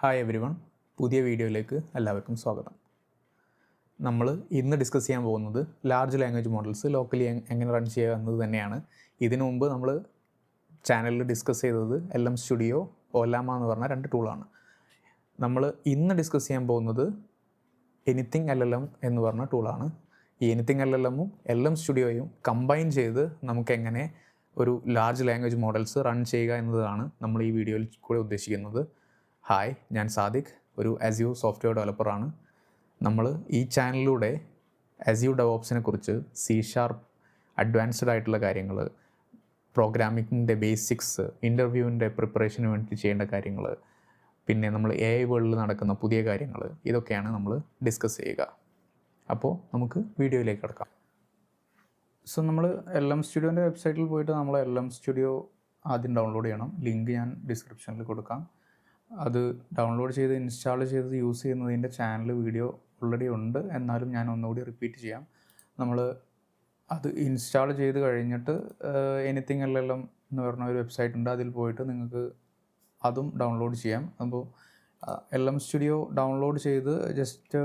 Hi every one, പുതിയ വീഡിയോയിലേക്ക് എല്ലാവർക്കും സ്വാഗതം. നമ്മൾ ഇന്ന് ഡിസ്കസ് ചെയ്യാൻ പോകുന്നത് ലാർജ് ലാംഗ്വേജ് മോഡൽസ് ലോക്കലി എങ്ങനെ റൺ ചെയ്യുക എന്നത് തന്നെയാണ്. ഇതിനു മുമ്പ് നമ്മൾ ചാനലിൽ ഡിസ്കസ് ചെയ്തത് LM സ്റ്റുഡിയോ, ഒലാമ എന്ന് പറഞ്ഞ രണ്ട് ടൂളാണ്. നമ്മൾ ഇന്ന് ഡിസ്കസ് ചെയ്യാൻ പോകുന്നത് എനിത്തിങ് LLM എന്ന് പറഞ്ഞ ടൂളാണ്. ഈ എനിത്തിങ് LLMഉം LM സ്റ്റുഡിയോയും കമ്പൈൻ ചെയ്ത് നമുക്ക് എങ്ങനെ ഒരു ലാർജ് ലാംഗ്വേജ് മോഡൽസ് റൺ ചെയ്യുക എന്നതാണ് നമ്മൾ ഈ വീഡിയോയിൽ കൂടെ ഉദ്ദേശിക്കുന്നത്. ഹായ്, ഞാൻ സാദിഖ്, ഒരു Azure സോഫ്റ്റ്വെയർ ഡെവലപ്പറാണ്. നമ്മൾ ഈ ചാനലിലൂടെ Azure DevOpsനെ കുറിച്ച്, C# അഡ്വാൻസ്ഡ് ആയിട്ടുള്ള കാര്യങ്ങൾ, പ്രോഗ്രാമിങ്ങിൻ്റെ ബേസിക്സ്, ഇൻ്റർവ്യൂവിൻ്റെ പ്രിപ്പറേഷന് വേണ്ടി ചെയ്യേണ്ട കാര്യങ്ങൾ, പിന്നെ നമ്മൾ AI വേൾഡിൽ നടക്കുന്ന പുതിയ കാര്യങ്ങൾ, ഇതൊക്കെയാണ് നമ്മൾ ഡിസ്കസ് ചെയ്യുക. അപ്പോൾ നമുക്ക് വീഡിയോയിലേക്ക് കിടക്കാം. സോ നമ്മൾ LM സ്റ്റുഡിയോൻ്റെ വെബ്സൈറ്റിൽ പോയിട്ട് നമ്മൾ LM സ്റ്റുഡിയോ ആദ്യം ഡൗൺലോഡ് ചെയ്യണം. ലിങ്ക് ഞാൻ ഡിസ്ക്രിപ്ഷനിൽ കൊടുക്കാം. അത് ഡൗൺലോഡ് ചെയ്ത് ഇൻസ്റ്റാൾ ചെയ്ത് യൂസ് ചെയ്യുന്നതിൻ്റെ ചാനൽ വീഡിയോ ഓൾറെഡി ഉണ്ട്. എന്നാലും ഞാൻ ഒന്നുകൂടി റിപ്പീറ്റ് ചെയ്യാം. നമ്മൾ അത് ഇൻസ്റ്റാൾ ചെയ്ത് കഴിഞ്ഞിട്ട് എനിത്തിങ് LLM എന്ന് പറഞ്ഞ ഒരു വെബ്സൈറ്റ് ഉണ്ട്. അതിൽ പോയിട്ട് നിങ്ങൾക്ക് അതും ഡൗൺലോഡ് ചെയ്യാം. അപ്പോൾ LM സ്റ്റുഡിയോ ഡൗൺലോഡ് ചെയ്ത് ജസ്റ്റ്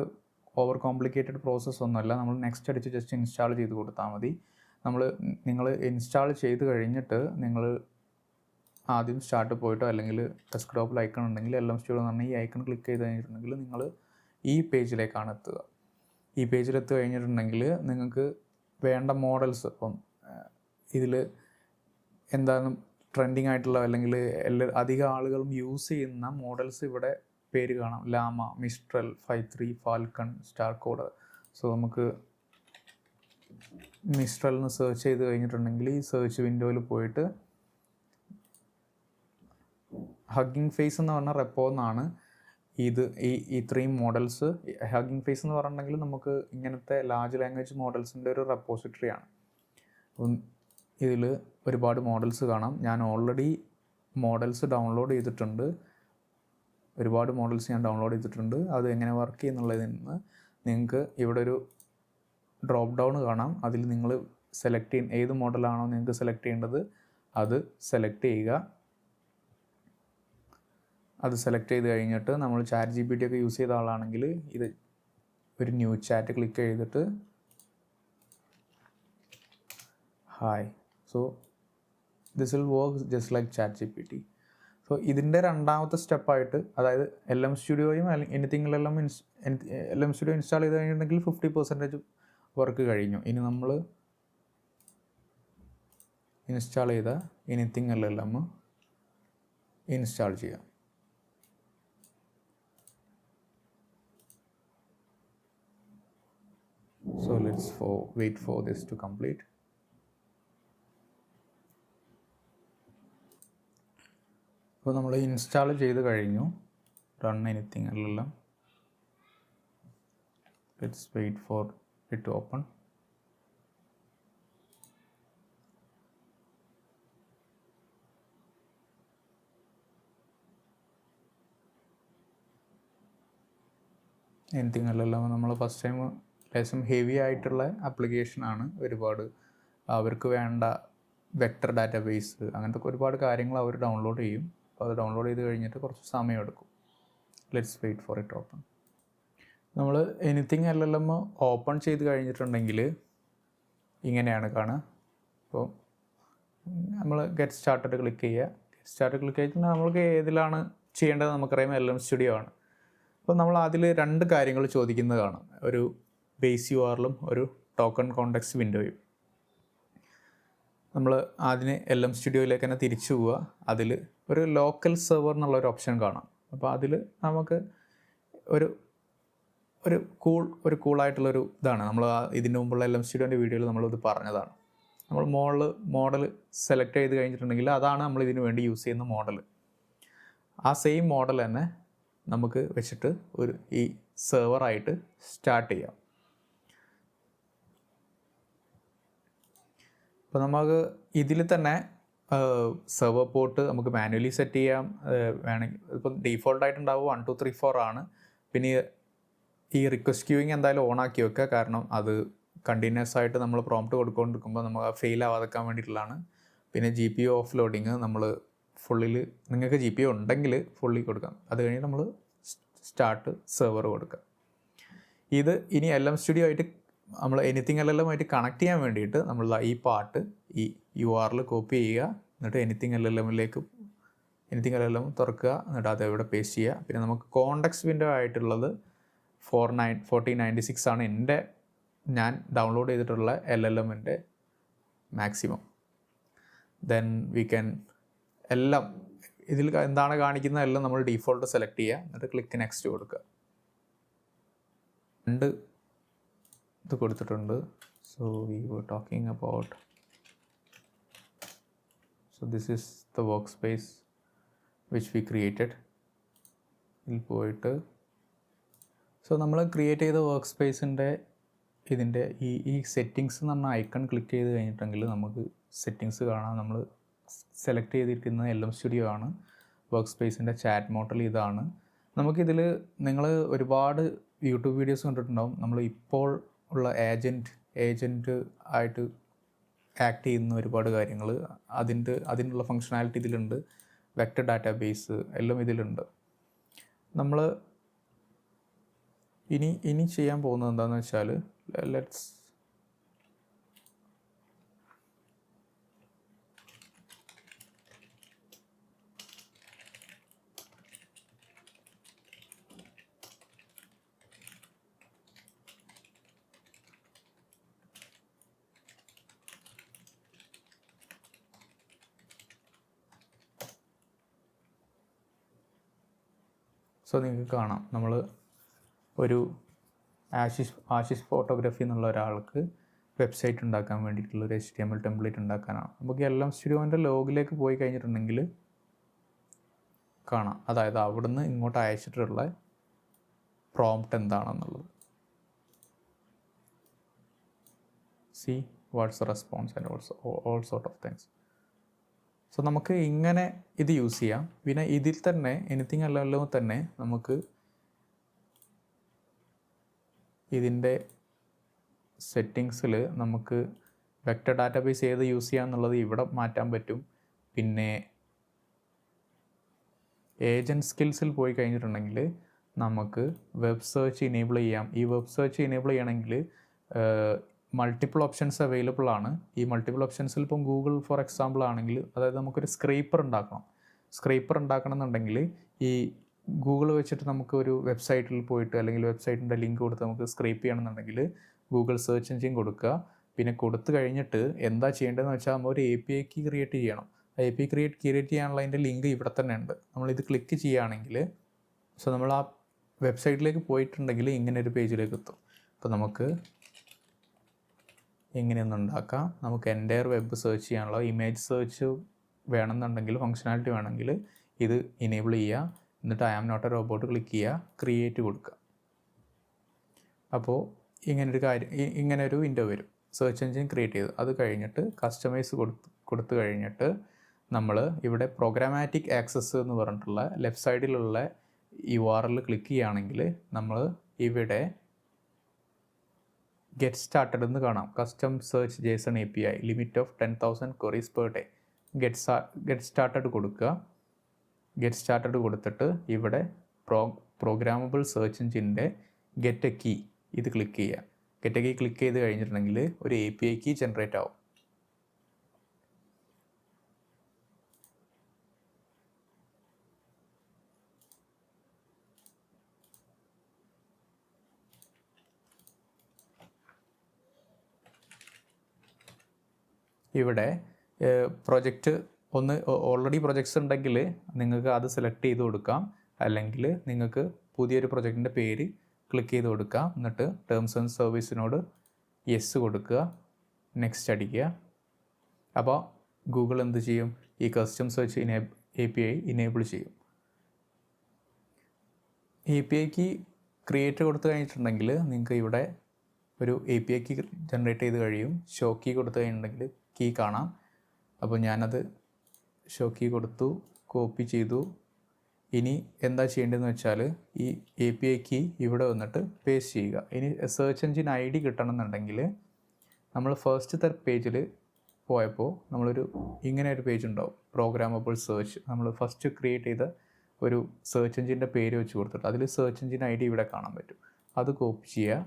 ഓവർ കോംപ്ലിക്കേറ്റഡ് പ്രോസസ്സ് ഒന്നുമല്ല. നമ്മൾ നെക്സ്റ്റ് അടിച്ച് ജസ്റ്റ് ഇൻസ്റ്റാൾ ചെയ്ത് കൊടുത്താൽ മതി. നിങ്ങൾ ഇൻസ്റ്റാൾ ചെയ്ത് കഴിഞ്ഞിട്ട് നിങ്ങൾ ആദ്യം സ്റ്റാർട്ട് പോയിട്ടോ അല്ലെങ്കിൽ ഡെസ്ക്ടോപ്പിൽ ഐക്കൺ ഉണ്ടെങ്കിൽ LM സ്റ്റുഡിയോ എന്ന് പറഞ്ഞാൽ ഈ ഐക്കൺ ക്ലിക്ക് ചെയ്ത് കഴിഞ്ഞിട്ടുണ്ടെങ്കിൽ നിങ്ങൾ ഈ പേജിലേക്കാണ് എത്തുക. ഈ പേജിലെത്തി കഴിഞ്ഞിട്ടുണ്ടെങ്കിൽ നിങ്ങൾക്ക് വേണ്ട മോഡൽസ്, ഇപ്പം ഇതിൽ എന്താണ് ട്രെൻഡിങ് ആയിട്ടുള്ള അല്ലെങ്കിൽ അധികം ആളുകളും യൂസ് ചെയ്യുന്ന മോഡൽസ് ഇവിടെ പേര് കാണാം. ലാമ, മിസ്ട്രൽ, 5.3, ഫാൽക്കൺ, സ്റ്റാർകോഡ്. സോ നമുക്ക് മിസ്ട്രൽ എന്ന് സെർച്ച് ചെയ്ത് കഴിഞ്ഞിട്ടുണ്ടെങ്കിൽ ഈ സെർച്ച് വിൻഡോയിൽ പോയിട്ട് ഹഗ്ഗിങ് ഫേസ് എന്ന് പറഞ്ഞ റെപ്പോ എന്നാണ് ഇത്രയും മോഡൽസ്. ഹഗ്ഗിങ് ഫേസ് എന്ന് പറഞ്ഞിട്ടുണ്ടെങ്കിൽ നമുക്ക് ഇങ്ങനത്തെ ലാർജ് ലാംഗ്വേജ് മോഡൽസിൻ്റെ ഒരു റെപ്പോസിറ്ററിയാണ്. അപ്പം ഇതിൽ ഒരുപാട് മോഡൽസ് കാണാം. ഞാൻ ഓൾറെഡി മോഡൽസ് ഡൗൺലോഡ് ചെയ്തിട്ടുണ്ട്. ഒരുപാട് മോഡൽസ് ഞാൻ ഡൗൺലോഡ് ചെയ്തിട്ടുണ്ട്. അത് എങ്ങനെ വർക്ക് ചെയ്യുന്നുള്ളതിൽ നിന്ന് നിങ്ങൾക്ക് ഇവിടെ ഒരു ഡ്രോപ്പ് ഡൗൺ കാണാം. അതിൽ നിങ്ങൾ സെലക്ട് ചെയ്യുന്ന ഏത് മോഡലാണോ നിങ്ങൾക്ക് സെലക്ട് ചെയ്യേണ്ടത് അത് സെലക്ട് ചെയ്യുക. അത് സെലക്ട് ചെയ്ത് കഴിഞ്ഞിട്ട് നമ്മൾ ChatGPT ഒക്കെ യൂസ് ചെയ്ത ആളാണെങ്കിൽ ഇത് ഒരു ന്യൂ ചാറ്റ് ക്ലിക്ക് ചെയ്തിട്ട് hi, so this will work just like ChatGPT. So ഇതിൻ്റെ രണ്ടാമത്തെ സ്റ്റെപ്പായിട്ട്, അതായത് LM സ്റ്റുഡിയോയും എനിത്തിങ് LM സ്റ്റുഡിയോ ഇൻസ്റ്റാൾ ചെയ്ത് കഴിഞ്ഞിട്ടുണ്ടെങ്കിൽ 50% വർക്ക് കഴിഞ്ഞു. ഇനി നമ്മൾ ഇൻസ്റ്റാൾ ചെയ്ത എനിത്തിങ് LLM ഇൻസ്റ്റാൾ ചെയ്യാം. So let's wait for this to complete. അപ്പോൾ നമ്മൾ ഇൻസ്റ്റാൾ ചെയ്ത് കഴിഞ്ഞു. Run anything LLM. Let's wait for it to open. Anything LLM നമ്മൾ ഫസ്റ്റ് ടൈം ലേശം ഹെവി ആയിട്ടുള്ള ആപ്ലിക്കേഷനാണ്. ഒരുപാട് അവർക്ക് വേണ്ട വെക്ടർ ഡാറ്റാബേസ് അങ്ങനത്തെ ഒരുപാട് കാര്യങ്ങൾ അവർ ഡൗൺലോഡ് ചെയ്യും. അപ്പോൾ അത് ഡൗൺലോഡ് ചെയ്ത് കഴിഞ്ഞിട്ട് കുറച്ച് സമയം എടുക്കും. Let's wait for it open. നമ്മൾ എനിത്തിങ് LLM ഓപ്പൺ ചെയ്ത് കഴിഞ്ഞിട്ടുണ്ടെങ്കിൽ ഇങ്ങനെയാണ് കാണുക. അപ്പോൾ നമ്മൾ ഗെറ്റ് സ്റ്റാർട്ടഡ് ക്ലിക്ക് ചെയ്യുക. ഗെറ്റ് സ്റ്റാർട്ടഡ് ക്ലിക്ക് ചെയ്തിട്ട് നമ്മൾക്ക് ഏതിലാണ് ചെയ്യേണ്ടത് നമുക്കറിയാം, LM സ്റ്റുഡിയോ ആണ്. അപ്പോൾ നമ്മൾ അതിൽ രണ്ട് കാര്യങ്ങൾ ചോദിക്കുന്നതാണ്, ഒരു ബേസ് URLഉം ഒരു ടോക്കൺ കോണ്ടെക്സ്റ്റ് വിൻഡോയും. നമ്മൾ അതിന് LM സ്റ്റുഡിയോയിലേക്ക് തന്നെ തിരിച്ചു പോവുക. അതിൽ ഒരു ലോക്കൽ സെർവർ എന്നുള്ളൊരു ഓപ്ഷൻ കാണാം. അപ്പോൾ അതിൽ നമുക്ക് ഒരു കൂളായിട്ടുള്ളൊരു ഇതാണ്. നമ്മൾ ഇതിൻ്റെ മുമ്പുള്ള LM സ്റ്റുഡിയോൻ്റെ വീഡിയോയിൽ നമ്മളിത് പറഞ്ഞതാണ്. നമ്മൾ മോഡൽ സെലക്ട് ചെയ്ത് കഴിഞ്ഞിട്ടുണ്ടെങ്കിൽ അതാണ് നമ്മൾ ഇതിനു വേണ്ടി യൂസ് ചെയ്യുന്ന മോഡൽ. ആ സെയിം മോഡൽ തന്നെ നമുക്ക് വെച്ചിട്ട് ഈ സെർവറായിട്ട് സ്റ്റാർട്ട് ചെയ്യാം. അപ്പോൾ നമുക്ക് ഇതിൽ തന്നെ സെർവർ പോർട്ട് നമുക്ക് മാനുവലി സെറ്റ് ചെയ്യാം. വേണമെങ്കിൽ ഇപ്പം ഡീഫോൾട്ടായിട്ടുണ്ടാവും 1 2 3 4 ആണ്. പിന്നെ ഈ റിക്വസ്റ്റ് ക്യൂയിങ് എന്തായാലും ഓണാക്കി വെക്കുക. കാരണം അത് കണ്ടിന്യൂസ് ആയിട്ട് നമ്മൾ പ്രോംപ്റ്റ് കൊടുത്തുകൊണ്ടിരിക്കുമ്പോൾ നമുക്ക് ഫെയിൽ ആവാതെക്കാൻ വേണ്ടിയിട്ടുള്ളതാണ്. പിന്നെ GPU ഓഫ് ലോഡിങ് നമ്മൾ ഫുള്ളിൽ, നിങ്ങൾക്ക് GPU ഉണ്ടെങ്കിൽ ഫുള്ളി കൊടുക്കാം. അത് കഴിഞ്ഞ് നമ്മൾ സ്റ്റാർട്ട് സെർവർ കൊടുക്കുക. ഇത് ഇനി LM സ്റ്റുഡിയോ ആയിട്ട് നമ്മൾ എനിത്തിങ് LLM ആയിട്ട് കണക്ട് ചെയ്യാൻ വേണ്ടിയിട്ട് നമ്മൾ ഈ പാർട്ട് ഈ URL കോപ്പി ചെയ്യുക, എന്നിട്ട് എനിത്തിങ് LLM തുറക്കുക, എന്നിട്ട് അത് എവിടെ പേസ്റ്റ് ചെയ്യുക. പിന്നെ നമുക്ക് കോണ്ടെക്സ്റ്റ് വിൻഡോ ആയിട്ടുള്ളത് 1496 ആണ് ഞാൻ ഡൗൺലോഡ് ചെയ്തിട്ടുള്ള LLMൻ്റെ മാക്സിമം. ദെൻ വി ക്യാൻ എല്ലാം ഇതിൽ എന്താണ് കാണിക്കുന്നത് എല്ലാം നമ്മൾ ഡീഫോൾട്ട് സെലക്ട് ചെയ്യുക, എന്നിട്ട് ക്ലിക്ക് നെക്സ്റ്റ് കൊടുക്കുക. 2 ഇത് കൊടുത്തിട്ടുണ്ട്. So we were talking about, so this is the workspace which we created. ഇതിൽ പോയിട്ട് സോ നമ്മൾ ക്രിയേറ്റ് ചെയ്ത വർക്ക് സ്പേസിൻ്റെ ഇതിൻ്റെ ഈ സെറ്റിങ്സ് എന്ന് പറഞ്ഞ ഐക്കൺ ക്ലിക്ക് ചെയ്ത് കഴിഞ്ഞിട്ടെങ്കിൽ നമുക്ക് സെറ്റിങ്സ് കാണാം. നമ്മൾ സെലക്ട് ചെയ്തിരിക്കുന്നത് LM സ്റ്റുഡിയോ ആണ്. വർക്ക് സ്പേസിൻ്റെ ചാറ്റ് മോഡൽ ഇതാണ്. നമുക്കിതിൽ നിങ്ങൾ ഒരുപാട് യൂട്യൂബ് വീഡിയോസ് കണ്ടിട്ടുണ്ടാവും. നമ്മൾ ഇപ്പോൾ ഉള്ള ഏജൻറ്റ് ആയിട്ട് ആക്ട് ചെയ്യുന്ന ഒരുപാട് കാര്യങ്ങൾ അതിനുള്ള ഫങ്ഷനാലിറ്റി ഇതിലുണ്ട്. വെക്റ്റർ ഡാറ്റാബേസ് എല്ലാം ഇതിലുണ്ട്. നമ്മൾ ഇനി ചെയ്യാൻ പോകുന്നത് എന്താണെന്ന് വെച്ചാൽ ലെറ്റ്സ് സോ നിങ്ങൾക്ക് കാണാം നമ്മൾ ഒരു ആശിഷ് ഫോട്ടോഗ്രാഫി എന്നുള്ള ഒരാൾക്ക് വെബ്സൈറ്റ് ഉണ്ടാക്കാൻ വേണ്ടിയിട്ടുള്ളൊരു HTML ടെംപ്ലേറ്റ് ഉണ്ടാക്കാനാണ്. നമുക്ക് LM സ്റ്റുഡിയോൻ്റെ ലോഗിലേക്ക് പോയി കഴിഞ്ഞിട്ടുണ്ടെങ്കിൽ കാണാം, അതായത് അവിടുന്ന് ഇങ്ങോട്ട് അയച്ചിട്ടുള്ള പ്രോംപ്റ്റ് എന്താണെന്നുള്ളത്. C watts response and all sort of things. So നമുക്ക് ഇങ്ങനെ ഇത് യൂസ് ചെയ്യാം. പിന്നെ ഇതിൽ തന്നെ എനിത്തിങ് അല്ലല്ലോ തന്നെ നമുക്ക് ഇതിൻ്റെ സെറ്റിങ്സിൽ നമുക്ക് വെക്റ്റർ ഡാറ്റാബേസ് ഏത് യൂസ് ചെയ്യാം എന്നുള്ളത് ഇവിടെ മാറ്റാൻ പറ്റും. പിന്നെ ഏജൻറ്റ് സ്കിൽസിൽ പോയി കഴിഞ്ഞിട്ടുണ്ടെങ്കിൽ നമുക്ക് വെബ് സെർച്ച് ഇനേബിൾ ചെയ്യാം. ഈ വെബ് സെർച്ച് ഇനേബിൾ ചെയ്യണമെങ്കിൽ മൾട്ടിപ്പിൾ ഓപ്ഷൻസ് അവൈലബിൾ ആണ്. ഈ മൾട്ടിപ്പിൾ ഓപ്ഷൻസിൽ ഇപ്പം ഗൂഗിൾ ഫോർ എക്സാമ്പിൾ ആണെങ്കിൽ, അതായത് നമുക്കൊരു സ്ക്രേപ്പർ ഉണ്ടാക്കണം എന്നുണ്ടെങ്കിൽ ഈ ഗൂഗിൾ വെച്ചിട്ട് നമുക്ക് ഒരു വെബ്സൈറ്റിൽ പോയിട്ട് അല്ലെങ്കിൽ വെബ്സൈറ്റിൻ്റെ ലിങ്ക് കൊടുത്ത് നമുക്ക് സ്ക്രേപ്പ് ചെയ്യണമെന്നുണ്ടെങ്കിൽ ഗൂഗിൾ സെർച്ച് എഞ്ചിൻ കൊടുക്കുക. പിന്നെ കൊടുത്തു കഴിഞ്ഞിട്ട് എന്താ ചെയ്യേണ്ടതെന്ന് വെച്ചാൽ നമ്മൾ ഒരു API കീ ക്രിയേറ്റ് ചെയ്യണം. API ക്രിയേറ്റ് ചെയ്യാനുള്ള അതിൻ്റെ ലിങ്ക് ഇവിടെ തന്നെ ഉണ്ട്. നമ്മളിത് ക്ലിക്ക് ചെയ്യുകയാണെങ്കിൽ സോ നമ്മൾ ആ വെബ്സൈറ്റിലേക്ക് പോയിട്ടുണ്ടെങ്കിൽ ഇങ്ങനെ ഒരു പേജിലേക്ക് എത്തും. അപ്പോൾ നമുക്ക് എങ്ങനെയൊന്നും ഉണ്ടാക്കാം. നമുക്ക് എൻ്റയർ വെബ് സെർച്ച് ചെയ്യാനുള്ള ഇമേജ് സെർച്ച് വേണമെന്നുണ്ടെങ്കിൽ, ഫങ്ഷനാലിറ്റി വേണമെങ്കിൽ ഇത് ഇനേബിൾ ചെയ്യുക. എന്നിട്ട് I am not a robot click ചെയ്യുക, ക്രിയേറ്റ് കൊടുക്കുക. അപ്പോൾ ഇങ്ങനൊരു വിൻഡോ വരും. സെർച്ച് എഞ്ചിൻ ക്രിയേറ്റ് ചെയ്ത് അത് കഴിഞ്ഞിട്ട് കസ്റ്റമൈസ് കൊടുത്തു കഴിഞ്ഞിട്ട് നമ്മൾ ഇവിടെ പ്രോഗ്രാമാറ്റിക് ആക്സസ് എന്ന് പറഞ്ഞിട്ടുള്ള ലെഫ്റ്റ് സൈഡിലുള്ള URL ക്ലിക്ക് ചെയ്യുകയാണെങ്കിൽ നമ്മൾ ഇവിടെ ഗെറ്റ് സ്റ്റാർട്ടഡ് എന്ന് കാണാം. Custom search JSON API limit of 10,000 queries per day. Get started കൊടുക്കുക. ഗെറ്റ് സ്റ്റാർട്ടഡ് കൊടുത്തിട്ട് ഇവിടെ പ്രോഗ്രാമബിൾ സെർച്ച് എഞ്ചിൻ്റെ ഗെറ്റ് എ കീ ഇത് ക്ലിക്ക് ചെയ്യുക. ഗെറ്റ് എ കീ ക്ലിക്ക് ചെയ്ത് കഴിഞ്ഞിട്ടുണ്ടെങ്കിൽ ഒരു API കീ ജനറേറ്റ് ആവും. ഇവിടെ പ്രൊജക്റ്റ് ഓൾറെഡി പ്രൊജക്ട്സ് ഉണ്ടെങ്കിൽ നിങ്ങൾക്ക് അത് സെലക്ട് ചെയ്ത് കൊടുക്കാം. അല്ലെങ്കിൽ നിങ്ങൾക്ക് പുതിയൊരു പ്രൊജക്റ്റിൻ്റെ പേര് ക്ലിക്ക് ചെയ്ത് കൊടുക്കാം. എന്നിട്ട് ടേംസ് ആൻഡ് സർവീസിനോട് യെസ് കൊടുക്കുക, നെക്സ്റ്റ് അടിക്കുക. അപ്പോൾ ഗൂഗിൾ എന്ത് ചെയ്യും? ഈ കസ്റ്റം സെർച്ച് API ഇനേബിൾ ചെയ്യും. API കീ ക്രിയേറ്റ് കൊടുത്തു കഴിഞ്ഞിട്ടുണ്ടെങ്കിൽ നിങ്ങൾക്ക് ഇവിടെ ഒരു API കീ ജനറേറ്റ് ചെയ്ത് കഴിയും. ഷോ കീ കൊടുത്തു കഴിഞ്ഞിട്ടുണ്ടെങ്കിൽ കീ കാണാം. അപ്പോൾ ഞാനത് ഷോ കീ കൊടുത്തു, കോപ്പി ചെയ്തു. ഇനി എന്താ ചെയ്യേണ്ടതെന്ന് വെച്ചാൽ ഈ API കീ ഇവിടെ വന്നിട്ട് പേസ്റ്റ് ചെയ്യുക. ഇനി സെർച്ച് എഞ്ചിൻ ID കിട്ടണമെന്നുണ്ടെങ്കിൽ നമ്മൾ ഫസ്റ്റ് പേജിൽ പോയപ്പോൾ ഇങ്ങനെ ഒരു പേജ് ഉണ്ടാവും, പ്രോഗ്രാമബിൾ സെർച്ച്. നമ്മൾ ഫസ്റ്റ് ക്രിയേറ്റ് ചെയ്ത ഒരു സെർച്ച് എഞ്ചിൻ്റെ പേര് വെച്ച് കൊടുത്തിട്ട് അതിൽ സെർച്ച് എഞ്ചിൻ ID ഇവിടെ കാണാൻ പറ്റും. അത് കോപ്പി ചെയ്യുക,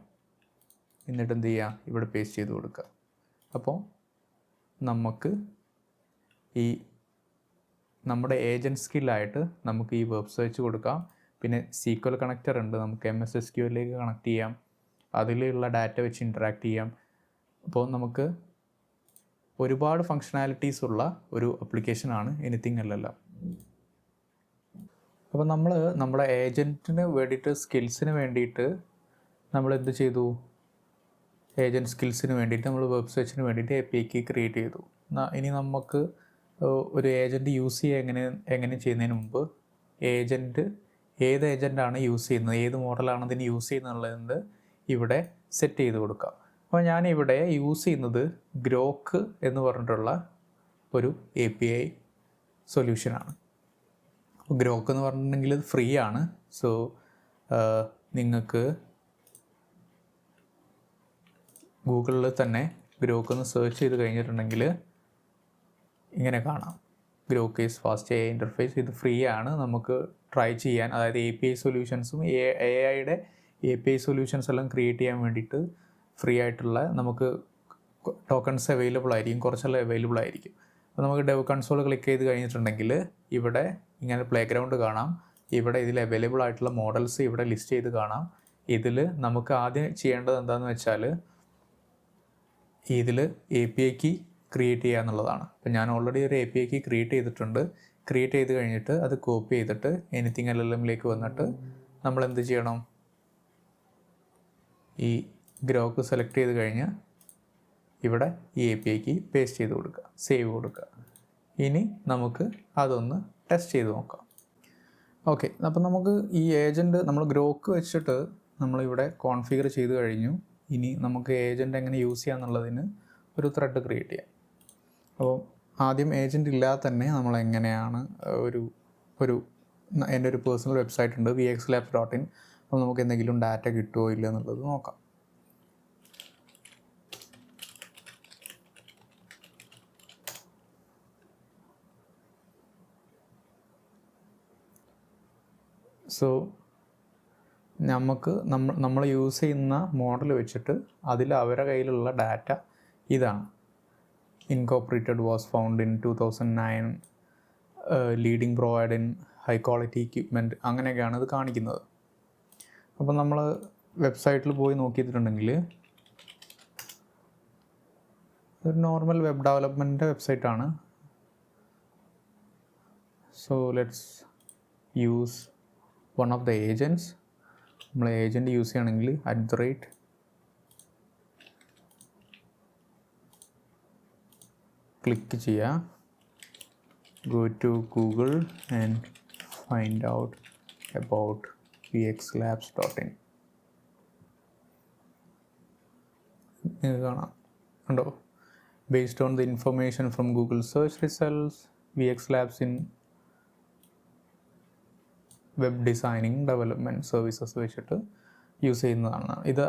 എന്നിട്ട് എന്ത് ചെയ്യുക, ഇവിടെ പേസ്റ്റ് ചെയ്ത് കൊടുക്കുക. അപ്പോൾ നമുക്ക് ഈ നമ്മുടെ ഏജൻറ്റ് സ്കില്ലായിട്ട് നമുക്ക് ഈ വെബ് സെർച്ച് കൊടുക്കാം. പിന്നെ SQL കണക്റ്റർ ഉണ്ട്, നമുക്ക് MS SQLിലേക്ക് കണക്ട് ചെയ്യാം, അതിലുള്ള ഡാറ്റ വെച്ച് ഇൻറ്ററാക്ട് ചെയ്യാം. അപ്പോൾ നമുക്ക് ഒരുപാട് ഫങ്ഷനാലിറ്റീസ് ഉള്ള ഒരു ആപ്ലിക്കേഷനാണ് എനിത്തിങ് LLM. അപ്പോൾ നമ്മൾ നമ്മുടെ ഏജൻറ്റിന് വേണ്ടിയിട്ട് സ്കിൽസിന് വേണ്ടിയിട്ട് നമ്മൾ എന്ത് ചെയ്തു, ഏജൻറ്റ് സ്കിൽസിന് വേണ്ടിയിട്ട് നമ്മൾ വെബ് സെർച്ചിന് വേണ്ടിയിട്ട് API കീ ക്രിയേറ്റ് ചെയ്തു. ഇനി നമുക്ക് ഒരു ഏജൻറ്റ് യൂസ് ചെയ്യുക എങ്ങനെ ചെയ്യുന്നതിന് മുമ്പ് ഏജൻറ്റ് ഏത് ഏജൻറ്റാണ് യൂസ് ചെയ്യുന്നത്, ഏത് മോഡലാണ് അതിന് യൂസ് ചെയ്യുന്നുള്ളത് ഇവിടെ സെറ്റ് ചെയ്ത് കൊടുക്കാം. അപ്പോൾ ഞാനിവിടെ യൂസ് ചെയ്യുന്നത് ഗ്രോക്ക് എന്ന് പറഞ്ഞിട്ടുള്ള ഒരു API സൊല്യൂഷനാണ്. ഗ്രോക്ക് എന്ന് പറഞ്ഞിട്ടുണ്ടെങ്കിൽ ഇത് ഫ്രീ ആണ്. സോ നിങ്ങൾക്ക് ഗൂഗിളിൽ തന്നെ ഗ്രോക്ക് എന്ന് സെർച്ച് ചെയ്ത് കഴിഞ്ഞിട്ടുണ്ടെങ്കിൽ ഇങ്ങനെ കാണാം, Grok is fast AI interface. ഇത് ഫ്രീ ആണ്, നമുക്ക് ട്രൈ ചെയ്യാൻ. അതായത് API സൊല്യൂഷൻസും AI-യുടെ API സൊല്യൂഷൻസ് എല്ലാം ക്രിയേറ്റ് ചെയ്യാൻ വേണ്ടിയിട്ട് ഫ്രീ ആയിട്ടുള്ള നമുക്ക് ടോക്കൺസ് അവൈലബിൾ ആയിരിക്കും, കുറച്ചെല്ലാം അവൈലബിൾ ആയിരിക്കും. അപ്പോൾ നമുക്ക് ഡെവ് കൺസോൾ ക്ലിക്ക് ചെയ്ത് കഴിഞ്ഞിട്ടുണ്ടെങ്കിൽ ഇവിടെ ഇങ്ങനെ പ്ലേ ഗ്രൗണ്ട് കാണാം. ഇവിടെ ഇതിൽ അവൈലബിൾ ആയിട്ടുള്ള മോഡൽസ് ഇവിടെ ലിസ്റ്റ് ചെയ്ത് കാണാം. ഇതിൽ നമുക്ക് ആദ്യം ചെയ്യേണ്ടത് എന്താണെന്ന് വെച്ചാൽ ഇതിൽ API കീ ക്രിയേറ്റ് ചെയ്യുക എന്നുള്ളതാണ്. അപ്പോൾ ഞാൻ ഓൾറെഡി ഒരു API കീ ക്രിയേറ്റ് ചെയ്തിട്ടുണ്ട്. ക്രിയേറ്റ് ചെയ്ത് കഴിഞ്ഞിട്ട് അത് കോപ്പി ചെയ്തിട്ട് എനിത്തിങ് LLMലേക്ക് വന്നിട്ട് നമ്മൾ എന്ത് ചെയ്യണം, ഈ ഗ്രോക്ക് സെലക്ട് ചെയ്ത് കഴിഞ്ഞ് ഇവിടെ ഈ API കീ പേസ്റ്റ് ചെയ്ത് കൊടുക്കുക, സേവ് കൊടുക്കുക. ഇനി നമുക്ക് അതൊന്ന് ടെസ്റ്റ് ചെയ്ത് നോക്കാം. ഓക്കെ, അപ്പോൾ നമുക്ക് ഈ ഏജൻറ്റ് നമ്മൾ ഗ്രോക്ക് വെച്ചിട്ട് നമ്മളിവിടെ കോൺഫിഗർ ചെയ്ത് കഴിഞ്ഞു. ഇനി നമുക്ക് ഏജൻറ്റ് എങ്ങനെ യൂസ് ചെയ്യുക എന്നുള്ളതിന് ഒരു ത്രെഡ് ക്രിയേറ്റ് ചെയ്യാം. അപ്പോൾ ആദ്യം ഏജൻറ്റ് ഇല്ലാതെ തന്നെ നമ്മൾ എങ്ങനെയാണ് എൻ്റെ ഒരു പേഴ്സണൽ വെബ്സൈറ്റ് ഉണ്ട്, vxlabs.in. അപ്പോൾ നമുക്ക് എന്തെങ്കിലും ഡാറ്റ കിട്ടുമോ ഇല്ല എന്നുള്ളത് നോക്കാം. സോ നമ്മൾ യൂസ് ചെയ്യുന്ന മോഡൽ വെച്ചിട്ട് അതിൽ അവരുടെ കയ്യിലുള്ള ഡാറ്റ ഇതാണ്. Incorporated was found in 2009, leading provide in high quality equipment, അങ്ങനെയൊക്കെയാണ് ഇത് കാണിക്കുന്നത്. അപ്പോൾ നമ്മൾ വെബ്സൈറ്റിൽ പോയി നോക്കിയിട്ടുണ്ടെങ്കിൽ ഒരു നോർമൽ വെബ് ഡെവലപ്മെൻറ്റിൻ്റെ വെബ്സൈറ്റാണ്. So let's use one of the agents. നമ്മൾ ഏജൻറ്റ് യൂസ് ചെയ്യുകയാണെങ്കിൽ @ ക്ലിക്ക് ചെയ്യുക, go to Google and find out about vxlabs.in. നിങ്ങൾക്ക് കാണാം, ഉണ്ടോ, based on the information from Google search results, VxLabs in web designing development services വെച്ചിട്ട് use ചെയ്യുന്നതാണ്. ഇത്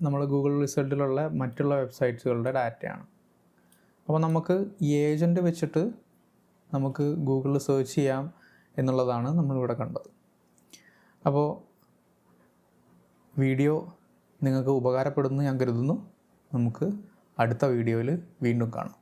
നമ്മൾ ഗൂഗിൾ റിസൾട്ടിലുള്ള മറ്റുള്ള വെബ്സൈറ്റ്സുകളുടെ ഡാറ്റയാണ്. അപ്പോൾ നമുക്ക് ഈ ഏജൻറ്റ് വെച്ചിട്ട് നമുക്ക് ഗൂഗിളിൽ സെർച്ച് ചെയ്യാം എന്നുള്ളതാണ് നമ്മളിവിടെ കണ്ടത്. അപ്പോൾ വീഡിയോ നിങ്ങൾക്ക് ഉപകാരപ്പെടുമെന്ന് ഞാൻ കരുതുന്നു. നമുക്ക് അടുത്ത വീഡിയോയിൽ വീണ്ടും കാണാം.